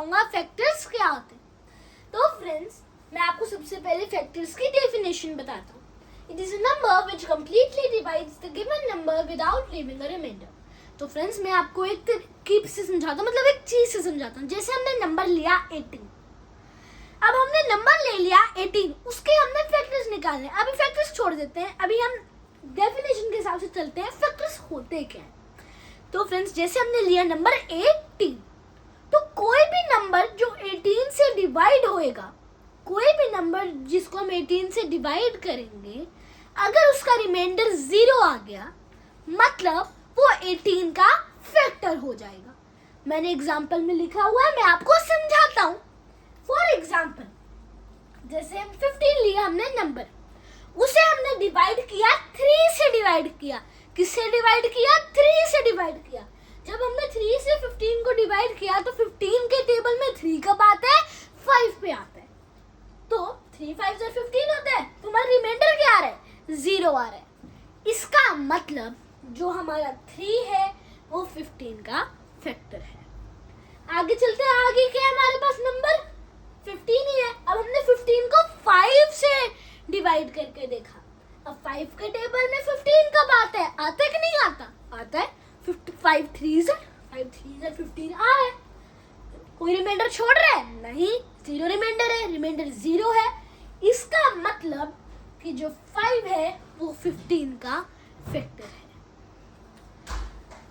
बताऊंगा फैक्टर्स क्या होते हैं। तो फ्रेंड्स, मैं आपको सबसे पहले फैक्टर्स की डेफिनेशन बताता हूँ। It is a number which completely divides the given number without leaving a remainder. तो फ्रेंड्स, मैं आपको एक तरीके से समझाता हूँ, मतलब एक चीज से समझाता हूँ। जैसे हमने नंबर लिया 18, अब हमने नंबर ले लिया 18, उसके हमने फैक्टर्स निकालने। अभी फैक्टर्स छोड़ देते हैं, अभी हम डेफिनेशन के हिसाब से चलते हैं फैक्टर्स होते क्या है। तो फ्रेंड्स, जैसे हमने लिया नंबर 18, तो कोई भी नंबर जो 18 से डिवाइड होएगा, कोई भी नंबर जिसको हम 18 से डिवाइड करेंगे, अगर उसका रिमाइंडर 0 आ गया, मतलब वो 18 का फैक्टर हो जाएगा। मैंने एग्जांपल में लिखा हुआ है, मैं आपको समझाता हूँ। फॉर एग्जांपल, जैसे 15 लिया हमने नंबर, उसे हमने डिवाइड किया 3 से डिवाइड किया। किससे डिवाइड किया? 3 से डिवाइड किया। जब हमने 3 से 15 को डिवाइड किया तो 15 के टेबल में 3 कब आता है? 5 पे आता है। तो 3 5 से 15 होता है, तुम्हारा रिमाइंडर क्या आ रहा है? 0 आ रहा है। इसका मतलब जो हमारा 3 है वो 15 का फैक्टर है। आगे चलते हैं, आगे क्या है हमारे पास? नंबर 15 ही है। अब हमने 15 को 5 से डिवाइड करके देखा। अब 5 के टेबल में 15 कब आता है? आता है कि नहीं आता? आता है। 5 3 से 15 आ रहा है। कोई रिमाइंडर छोड़ रहा है? नहीं, 0 रिमाइंडर है, रिमाइंडर 0 है। इसका मतलब कि जो 5 है वो 15 का फैक्टर है।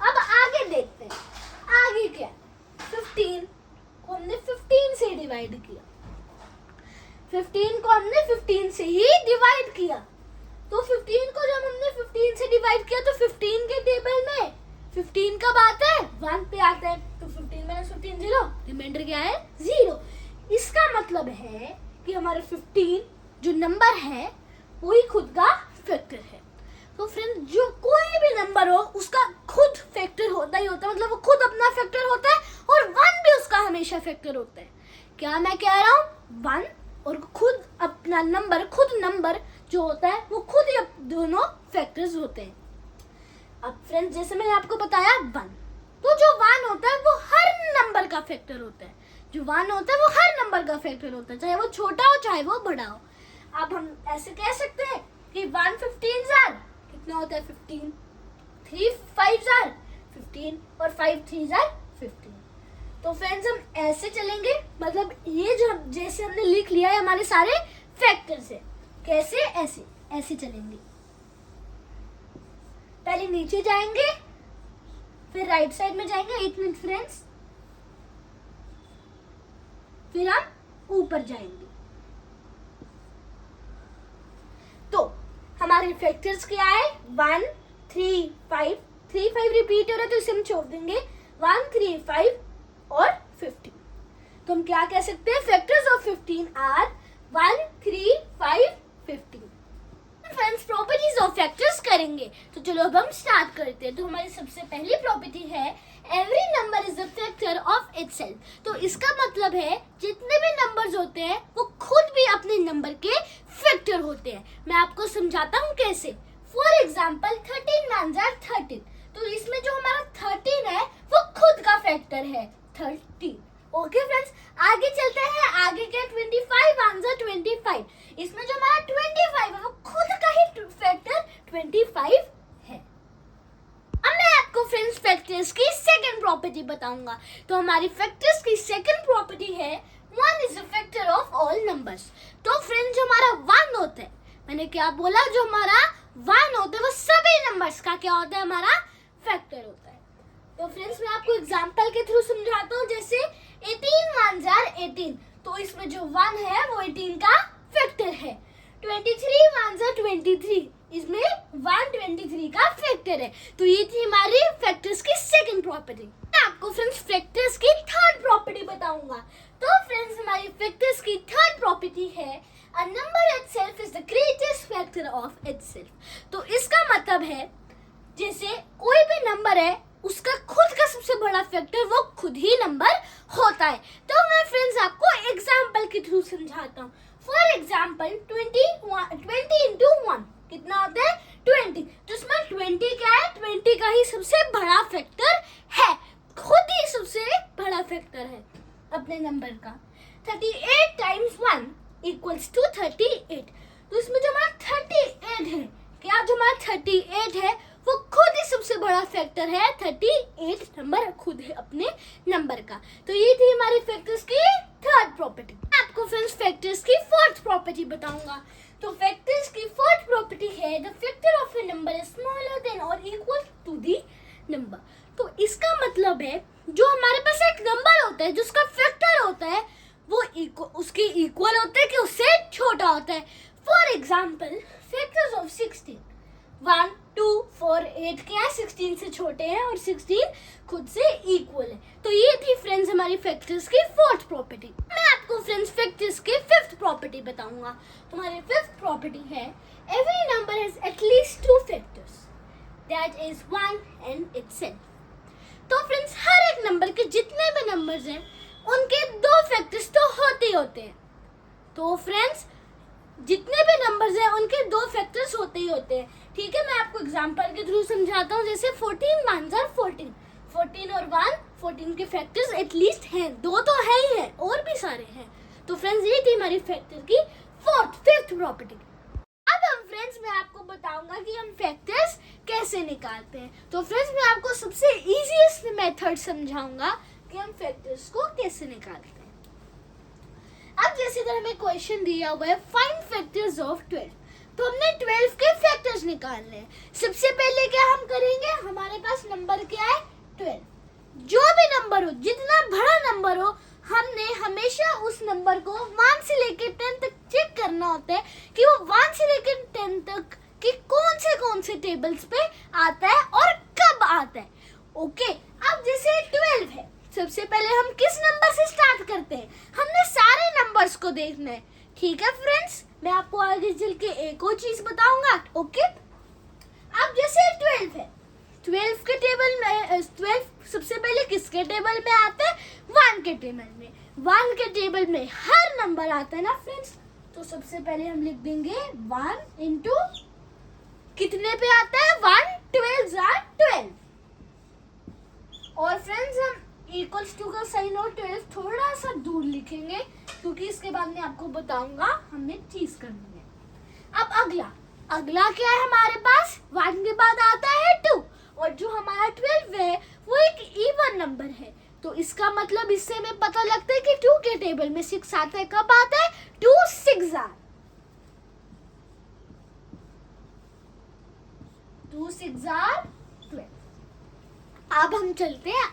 अब आगे देखते हैं, आगे क्या? 15 को हमने 15 से डिवाइड किया। 15 को हमने 15 से ही डिवाइड किया। तो 15 को जब हमने 15 से डिवाइड किया तो 15 के टेबल में 15 कब आता है? 1 पे आता है। तो 15 माइनस 15 0, रिमाइंडर क्या है? 0। इसका मतलब है कि हमारे 15 जो नंबर है वही खुद का फैक्टर है। तो फ्रेंड, जो कोई भी नंबर हो उसका खुद फैक्टर होता ही होता है, मतलब वो खुद अपना फैक्टर होता है, और 1 भी उसका हमेशा फैक्टर होता है। क्या मैं कह रहा हूँ? 1 और खुद अपना नंबर, खुद नंबर जो होता है वो खुद ही दोनों फैक्टर्स होते हैं। अब फ्रेंड्स, जैसे मैंने आपको बताया 1, तो जो 1 होता है वो हर नंबर का फैक्टर होता है। जो 1 होता है वो हर नंबर का फैक्टर होता है, चाहे वो छोटा हो चाहे वो बड़ा हो। अब हम ऐसे कह सकते हैं कि 1 15 जार कितना होता है? 15। 3 5 जार 15 और 5 3 जार 15। तो फ्रेंड्स, हम ऐसे चलेंगे, मतलब ये जो जैसे हमने लिख लिया है हमारे सारे फैक्टर्स है। कैसे? ऐसे ऐसे चलेंगे। पहले नीचे जाएंगे, फिर राइट साइड में जाएंगे। 1 मिनट फ्रेंड्स, फिर हम ऊपर जाएंगे। तो हमारे फैक्टर्स क्या है? 1 3 5। 3 5 रिपीट हो रहा है तो इसे हम छोड़ देंगे। 1 3 5 और 15। तो हम क्या कह सकते हैं? Factors of 15 are 1 3 5 15। Friends, properties of factors करेंगे, तो चलो अब हम स्टार्ट करते हैं। तो हमारी सबसे पहली प्रॉपर्टी है every number is a factor of itself. तो इसका मतलब है जितने भी नंबर्स होते हैं वो खुद भी अपने नंबर के फैक्टर होते हैं। मैं आपको समझाता हूँ कैसे। फॉर एग्जाम्पल 13 1 जार 13, तो इसमें जो हमारा 13 है वो खुद का फैक्टर है 13। ओके फ्रेंड्स, आगे चलते हैं। आगे क्या? 25 आंसर 25, इसमें जो हमारा 25 है वो खुद का ही फैक्टर 25 है। अब मैं आपको फ्रेंड्स फैक्टर्स की सेकंड प्रॉपर्टी बताऊंगा। तो हमारी फैक्टर्स की सेकंड प्रॉपर्टी है 1 is a factor of all numbers. तो फ्रेंड्स, जो हमारा 1 होता है, मैंने क्या बोला? जो हमारा 1 होता है वो सभी नंबर्स का क्या होता है? हमारा फैक्टर होता है। तो फ्रेंड्स, मैं आपको एग्जांपल के थ्रू समझाता हूँ। जैसे 18 1 जार 18, तो इसमें जो 1 है वो 18 का फैक्टर है। 23 1 जार 23, इसमें 1 23 का फैक्टर है। तो ये थी हमारी फैक्टर्स की सेकंड प्रॉपर्टी। मैं आपको फ्रेंड्स फैक्टर्स की थर्ड प्रॉपर्टी बताऊंगा। तो फ्रेंड्स, हमारी फैक्टर्स की थर्ड प्रॉपर्टी है a number itself is the greatest factor of itself. तो इसका मतलब है जैसे कोई भी नंबर है उसका खुद का सबसे बड़ा फैक्टर वो खुद ही नंबर होता है। तो मैं फ्रेंड्स आपको एग्जांपल के थ्रू समझाता हूँ। फॉर एग्जांपल 20 into 1 कितना होता है? 20। तो इसमें 20 क्या है? 20 का ही सबसे बड़ा फैक्टर है, खुद ही सबसे बड़ा फैक्टर है। अपने नंबर का। 38 टाइम्स 1 इक्वल्स टू 38। तो इसमें जो हमारा 38 है, क्या जो हमारा 38 है वो खुद ही सबसे बड़ा फैक्टर है। 38 नंबर खुद है अपने नंबर का। तो ये थी हमारी फैक्टर्स की थर्ड प्रॉपर्टी। आपको फ्रेंड्स फैक्टर्स की फोर्थ प्रॉपर्टी बताऊंगा। तो फैक्टर्स की फोर्थ प्रॉपर्टी है the factor of A number is smaller than और इक्वल टू द नंबर। तो इसका मतलब है जो हमारे पास एक नंबर होता है, जो उसका फैक्टर होता है, वो उसके इक्वल होता है कि उससे छोटा होता है। फॉर एग्जाम्पल फैक्टर्स ऑफ 16, 1, 2, 4, 8 क्या है, 16 से छोटे हैं और 16 खुद से इक्वल है। तो ये थी फ्रेंड्स हमारी फैक्टर्स की फोर्थ प्रॉपर्टी। मैं आपको फ्रेंड्स फैक्टर्स की फिफ्थ प्रॉपर्टी बताऊंगा। तुम्हारी फिफ्थ प्रॉपर्टी है every number has at least 2 factors that is 1 and itself. तो फ्रेंड्स हर एक नंबर के जितने भी नंबर्स हैं उनके 2 फैक्टर्स तो होते ही होते हैं। तो फ्रेंड्स जितने भी नंबर्स हैं उनके 2 फैक्टर्स होते ही होते हैं। ठीक है, मैं आपको एग्जांपल के थ्रू समझाता हूँ। जैसे 14 1s are 14, 14 और 1, 14 के फैक्टर्स एटलीस्ट हैं, 2 तो है ही है, और भी सारे हैं। तो फ्रेंड्स ये थी हमारी फैक्टर की फिफ्थ प्रॉपर्टी। अब हम फ्रेंड्स मैं आपको बताऊंगा कि हम फैक्टर्स कैसे निकालते हैं। तो फ्रेंड्स मैं आपको सबसे इजीएस्ट मेथड समझाऊंगा कि हम फैक्टर्स को कैसे निकालते हैं। अब जैसे अगर हमें क्वेश्चन दिया हुआ है फाइंड फैक्टर्स ऑफ 12, तो हमने 12 के फैक्टर्स निकालने हैं। सबसे पहले क्या हम करेंगे, हमारे पास नंबर क्या है 12। जो भी नंबर हो, जितना बड़ा नंबर हो, हमने हमेशा उस नंबर को 1 से लेकर 10 तक चेक करना होता है कि वो 1 से लेकर 10 तक कि कौन से टेबल्स पे आता है और कब आता है। ओके, अब जैसे 12 है, सबसे पहले हम किस नंबर से स्टार्ट करते हैं, हमने सारे नंबर्स को देखना है। ठीक है फ्रेंड्स, मैं आपको आगे चल के एक और चीज बताऊंगा। ओके, अब जैसे 12 है, 12 के टेबल में 12 सबसे पहले किसके टेबल में आता है, 1 के टेबल में। 1 के टेबल में हर नंबर आता है ना फ्रेंड्स, तो सबसे पहले हम लिख देंगे 1 इंटू कितने पे आता है, 1 12s are 12। और फ्रेंड्स हम इक्वल्स टू का साइन और 12 थोड़ा सा दूर लिखेंगे, क्योंकि इसके बाद मैं आपको बताऊंगा हमने चीज करनी है। अब अगला क्या है हमारे पास, 1 के बाद आता है 2, और जो हमारा 12 है वो एक इवन नंबर है। तो इसका मतलब इससे हमें पता लगता है कि 2 के टेबल में 6 आता है। कब आता है, 2 6s are 12। अब हम चलते हैं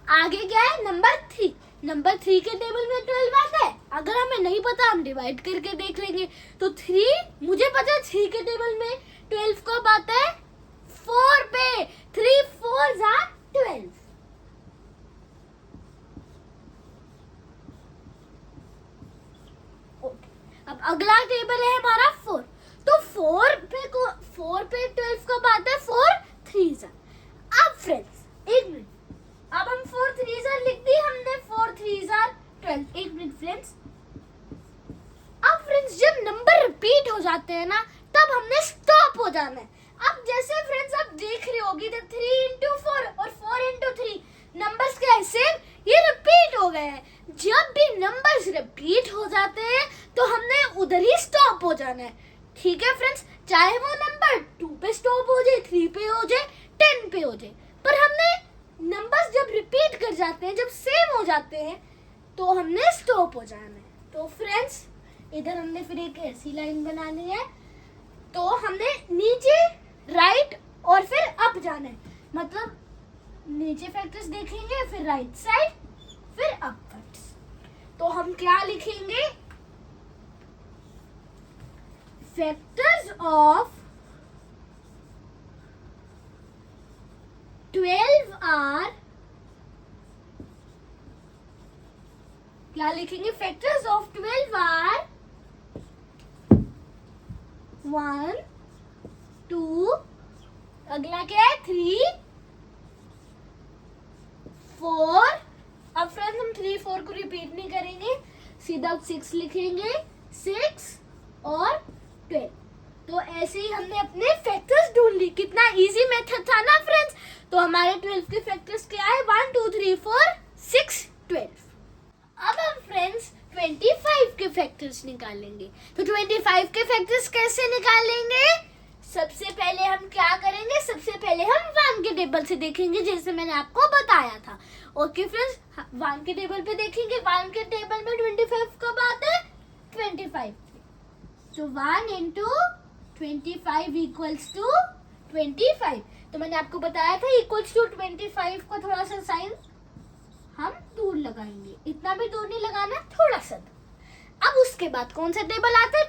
आगे क्या है, नंबर 3। नंबर 3 के टेबल में 12 आता है। अगर हमें नहीं पता हम डिवाइड करके देख लेंगे। तो 3 मुझे पता है 3 के टेबल में 12 कब आता है, 4 पे। 3 4s are 12। अब अगला टेबल है हमारा 4। तो 4 पे 12 कब आता है, 4 3s are। अब फ्रेंड्स एक मिनट, अब हम 4 3s are लिख दी हमने, 4 3s are 12। एक मिनट फ्रेंड्स, अब फ्रेंड्स जब नंबर रिपीट हो जाते हैं ना, तब हमने स्टॉप हो जाना है। अब जैसे फ्रेंड्स आप देख रहे होगी तो 3 इंटू 4 और 4 इंटू 3 नंबर्स क्या है, सेम, ये रिपीट हो गए हैं। जब भी नंबर्स रिपीट हो जाते हैं तो हमने उधर ही स्टॉप हो जाना है। ठीक है फ्रेंड्स, चाहे वो नंबर 2 पे स्टॉप हो जाए, 3 पे हो जाए, 10 पे हो जाए, पर हमने नंबर्स जब रिपीट कर जाते हैं, जब सेम हो जाते हैं, तो हमने स्टॉप हो जाना है। तो फ्रेंड्स इधर हमने फिर एक ऐसी लाइन बनानी है, तो हमने नीचे राइट और फिर अप जाना है। मतलब नीचे फैक्टर्स देखेंगे, फिर राइट साइड, फिर अपवर्ड्स। तो हम क्या लिखेंगे, फैक्टर्स ऑफ 12 आर, क्या लिखेंगे, फैक्टर्स ऑफ 12 आर 1 2, अगला क्या है 3 4। अब फ्रेंड्स हम 3 4 को रिपीट नहीं करेंगे, सीधा 6 लिखेंगे, 6 और 12। तो ऐसे ही हमने अपने फैक्टर्स ढूंढ ली। कितना इजी मेथड था ना फ्रेंड्स। तो हमारे 12 के फैक्टर्स क्या है, 1 2 3 4 6 12। फैक्टर्स निकालेंगे। तो 25 के फैक्टर्स कैसे निकालेंगे? सबसे पहले हम क्या करेंगे, सबसे पहले हम 1 के टेबल से देखेंगे, जैसे मैंने आपको बताया था। ओके फ्रेंड्स, 1 के टेबल पे देखेंगे। 1 के टेबल में 25 कब आता है? 25। तो 1 इंटू 25 इक्वल्स टू 25। तो मैंने आपको बताया था इक्वल्स टू 25 को थोड़ा सा साइन हम दूर लगाएंगे, इतना भी दूर नहीं लगाना, थोड़ा सा। अब उसके बाद कौन सा टेबल आता है?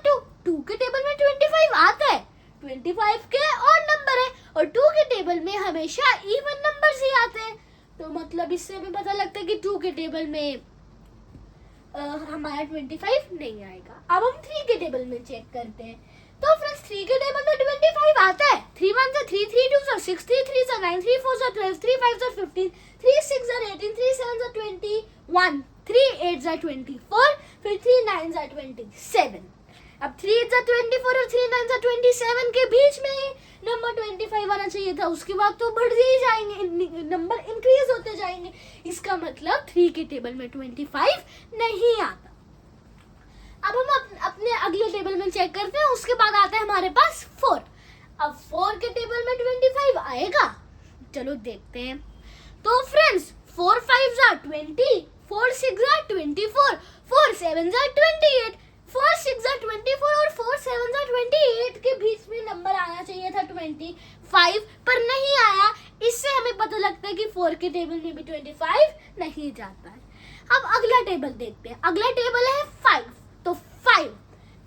2 के टेबल में 25 आता है, 25 के और नंबर है, और 2 के टेबल में हमेशा इवन नंबर्स ही आते हैं। तो मतलब इससे भी पता लगता है कि 2 के टेबल में हमारा 25 नहीं आएगा। अब हम 3 के टेबल में चेक करते हैं। तो फ्रेंड्स 3 के टेबल में 25 आता है। 3 1 3 3 2 6 3 3 9 3 4 12 3 5 15 3 6 18 3 7 21 3 8 24 फिर 3 9 27। अब 3 8 24 और 3 9 27 के बीच में ही नंबर 25 आना चाहिए था। उसके बाद तो बढ़ ही जाएंगे, नंबर इंक्रीज होते जाएंगे। इसका मतलब 3 के टेबल में 25 नहीं आता। अब हम अपने अगले टेबल में चेक करते हैं। उसके बाद आता है हमारे पास 4। अब 4 के टेबल में 25 आएगा, चलो देखते हैं। तो फ्रेंड्स 4 5 20, 4 6 24, 4 7 28, 4 6 24 और 4 7 28 के बीच में नंबर आना चाहिए था 25, पर नहीं आया। इससे हमें पता लगता है कि 4 के टेबल में भी 25 नहीं जाता है। अब अगला टेबल देखते हैं। अगला टेबल है 5। तो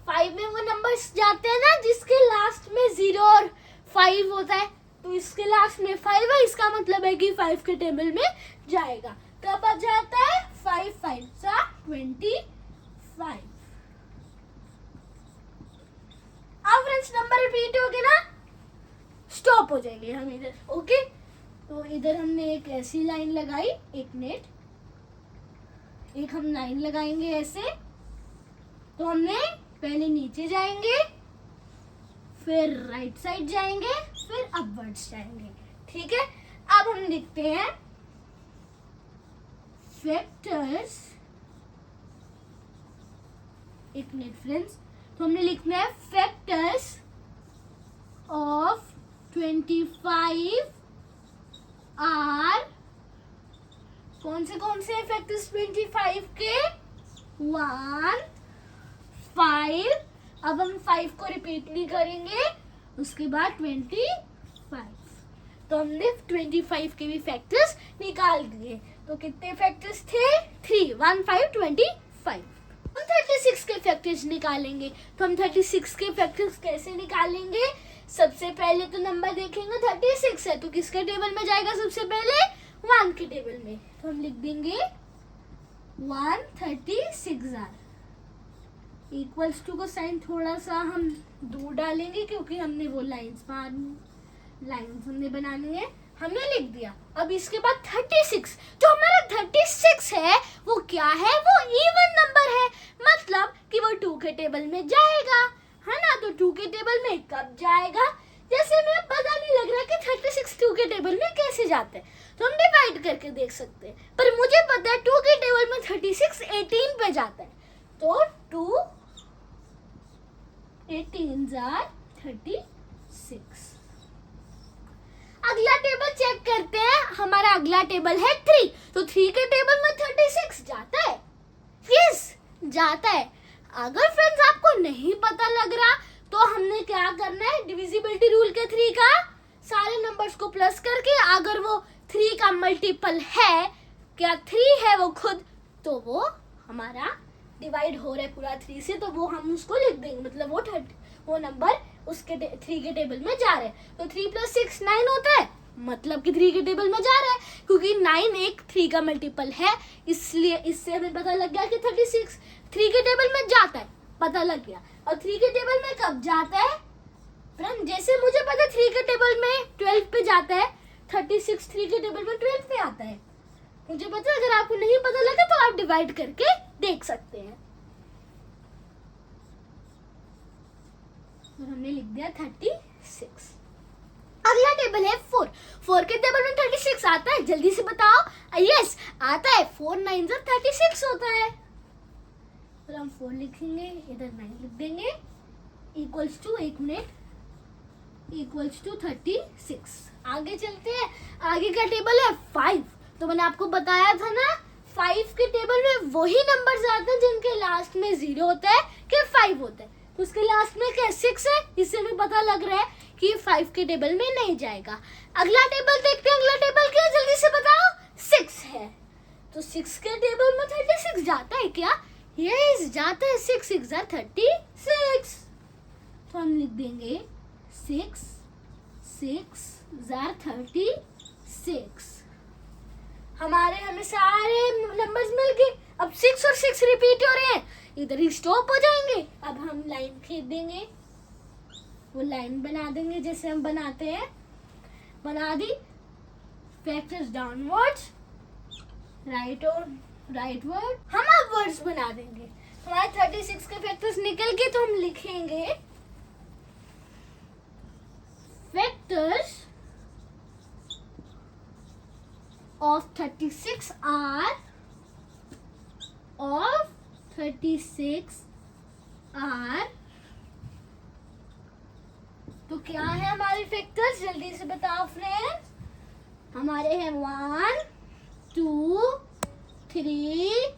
5 में वो नंबर्स जाते हैं ना जिसके लास्ट में 0 और 5 होता है। तो इसके लास्ट में 5 है, इसका मतलब है कि 5 के टेबल में जाएगा। कब आ जाता है? 5 5 25। अब फ्रेंड्स नंबर रिपीट हो गए ना, स्टॉप हो जाएंगे हम इधर। ओके, तो इधर हमने एक ऐसी लाइन लगाई, एक नेट, एक हम लाइन लगाएंगे ऐसे। तो हमने पहले नीचे जाएंगे, फिर राइट साइड जाएंगे, फिर अपवर्ड्स जाएंगे। ठीक है, अब हम लिखते हैं फैक्टर्स, एक मिनट फ्रेंड्स। तो हमने लिखना है फैक्टर्स ऑफ 25 आर, कौन से फैक्टर्स 25 के? 1 5। अब हम 5 को रिपीट नहीं करेंगे, उसके बाद 25। तो हमने 25 के भी फैक्टर्स निकाल दिए। तो कितने फैक्टर्स थे? 3 1 5 25। हम 36 के फैक्टर्स निकालेंगे। तो हम 36 के फैक्टर्स कैसे निकालेंगे? सबसे पहले तो नंबर देखेंगे, 36 है तो किसके टेबल में जाएगा? सबसे पहले 1 के टेबल में। तो हम लिख देंगे 136 इक्वल्स टू को साइन थोड़ा सा हम दूर डालेंगे, क्योंकि हमने वो लाइंस हमने बनानी है, हमने लिख दिया। अब इसके बाद 36, जो हमारा 36 है वो क्या है? वो इवन नंबर है, मतलब कि वो 2 के टेबल में जाएगा, है ना। तो 2 के टेबल में कब जाएगा? जैसे हमें पता नहीं लग रहा कि 36 2 के टेबल में कैसे जाते हैं, तो हम डिवाइड करके देख सकते हैं। पर मुझे पता है 2 के टेबल में 36 18 पे जाता है। तो 2 18s are 36। अगला टेबल चेक करते हैं। हमारा अगला टेबल है 3। तो 3 के टेबल में 36 जाता है? यस, जाता है। अगर फ्रेंड्स आपको नहीं पता लग रहा तो हमने क्या करना है? डिविजिबिलिटी रूल के 3 का सारे नंबर्स को प्लस करके, अगर वो 3 का मल्टीपल है, क्या 3 है वो खुद, तो वो हमारा डिवाइड हो रहा है पूरा 3 से, तो वो हम उसको लिख देंगे, मतलब वो नंबर उसके 3 के टेबल में जा रहा है। तो 3 + 6 9 होता है, मतलब कि 3 के टेबल में जा रहा है, क्योंकि 9 एक 3 का मल्टीपल है, इसलिए इससे हमें पता लग गया कि 36 3 के टेबल में जाता है, पता लग गया। और 3 के टेबल में कब जाता है? फ्रेंड जैसे मुझे पता है 3 के टेबल में 12 पे जाता है, 36 3 के टेबल में 12 पे आता है। मुझे पता है, अगर आपको नहीं पता लगा तो आप डिवाइड करके देख सकते हैं। तो हमने लिख दिया 36। अगला टेबल है 4। 4 के टेबल में 36 आता है? जल्दी से बताओ। यस, आता है। 4 9 36 होता है। फिर हम 4 लिखेंगे, इधर 9 लिख देंगे, equals to 1 minute, equals to 36। आगे चलते हैं, आगे का टेबल है 5। तो मैंने आपको बताया था ना 5 के टेबल में वही नंबर्स आते हैं जिनके लास्ट में 0 होता है कि 5 होता है। तो उसके लास्ट में क्या 6 है, इससे हमें पता लग रहा है कि 5 के टेबल में नहीं जाएगा। अगला टेबल देखते हैं, अगला टेबल क्या है जल्दी से बताओ, 6 है। तो 6 के टेबल में 36 जाता है क्या? यस जाता है, 6 6 36। तो हम लिख देंगे 6 6 36। हमें सारे नंबर्स मिल गए। अब 6 और 6 रिपीट हो रहे हैं, इधर ही स्टॉप हो जाएंगे। अब हम लाइन खींच देंगे, वो लाइन बना देंगे जैसे हम बनाते हैं, बना दी। फैक्टर्स डाउनवर्ड्स, राइटवर्ड, हम अपवर्ड्स बना देंगे। हमारे 36 के फैक्टर्स निकल गए, तो हम लिखेंगे फैक्टर्स of 36 are तो क्या है हमारे फैक्टर्स, जल्दी से बताओ फ्रेंड्स। हमारे हैं 1 2 3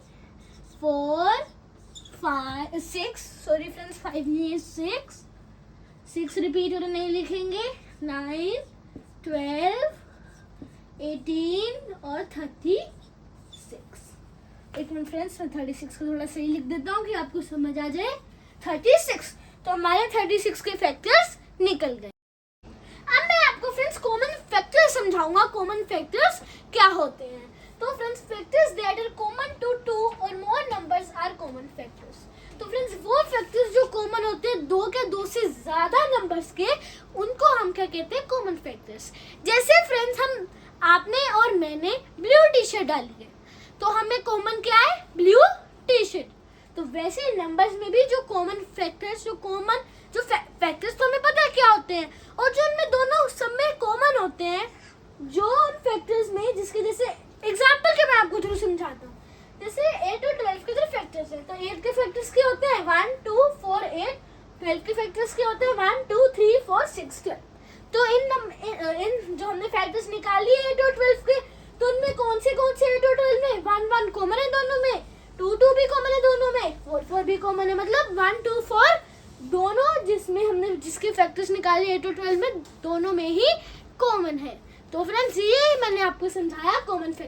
4 5 6, सॉरी फ्रेंड्स 5 नहीं है, 6 रिपीट और नहीं लिखेंगे, 9 12 18 और 36। एक मिनट फ्रेंड्स, मैं 36 को थोड़ा सही लिख देता हूँ कि आपको समझ आ जाए। 36, तो हमारे 36 के फैक्टर्स निकल गए। अब मैं आपको फ्रेंड्स कॉमन फैक्टर्स समझाऊंगा। कॉमन फैक्टर्स क्या होते हैं? तो friends factors that are common to 2 और more numbers are common factors. तो फ्रेंड्स वो फैक्टर्स जो कॉमन होते हैं 2 से ज्यादा नंबर्स के, उनको हम क्या कहते हैं, कॉमन फैक्टर्स। जैसे फ्रेंड्स आपने और मैंने ब्लू टी शर्ट डाली है, तो हमें कॉमन क्या है, ब्लू टी शर्ट। तो वैसे नंबर्स में भी जो कॉमन फैक्टर्स, जो फैक्टर्स तो हमें पता है क्या होते हैं, और जो उनमें दोनों सब में कॉमन होते हैं, जो उन फैक्टर्स में जिसके जैसे एग्जांपल के मैं आपको थोड़ा समझाता हूँ। जैसे 8 और 12 के जो फैक्टर्स हैं, तो 8 के फैक्टर्स क्या होते हैं 1 2 4 8, 12 के फैक्टर्स क्या होते हैं 1 2 3 4 6 12। तो इन जो हमने फैक्टर्स निकाली है 8 और 12 के, तो उनमें कौन से 8 और 12 में 1 1 कॉमन है दोनों में, 2 2 भी कॉमन है दोनों में, 4 4 भी कॉमन है, मतलब 1 2 4 दोनों जिसमें हमने जिसके फैक्टर्स निकाले 8 और 12 में, दोनों में ही कॉमन है। तो फ्रेंड्स ये मैंने आपको समझाया कॉमन फैक्टर।